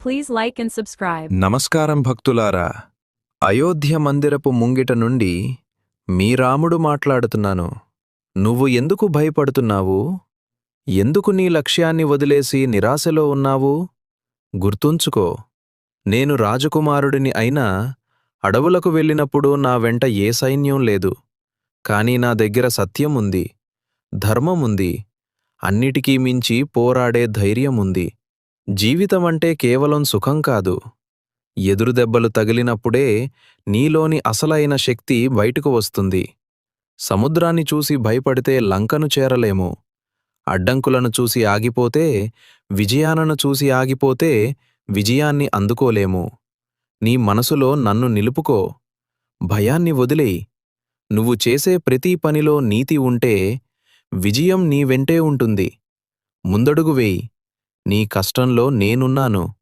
Please like and subscribe. నమస్కారం భక్తులారా. అయోధ్య మందిరపు ముంగిట నుండి మీ రాముడు మాట్లాడుతున్నాను. నువ్వు ఎందుకు భయపడుతున్నావు? ఎందుకు నీ లక్ష్యాన్ని వదిలేసి నిరాశలో ఉన్నావు? గుర్తుంచుకో, నేను రాజకుమారుడిని అయినా అడవులకు వెళ్ళినప్పుడు నా వెంట ఏ సైన్యం లేదు. కాని నా దగ్గర సత్యం ఉంది, ధర్మముంది, అన్నిటికీ మించి పోరాడే ధైర్యముంది. జీవితమంటే కేవలం సుఖం కాదు. ఎదురుదెబ్బలు తగిలినప్పుడే నీలోని అసలైన శక్తి బయటకు వస్తుంది. సముద్రాన్ని చూసి భయపడితే లంకను చేరలేము. అడ్డంకులను చూసి ఆగిపోతే, విజయాలను చూసి ఆగిపోతే విజయాన్ని అందుకోలేము. నీ మనసులో నన్ను నిలుపుకో. భయాన్ని వదిలేయ్. నువ్వు చేసే ప్రతి పనిలో నీతి ఉంటే విజయం నీ వెంటే ఉంటుంది. ముందడుగు వేయ్. నీ కష్టంలో నేనున్నాను.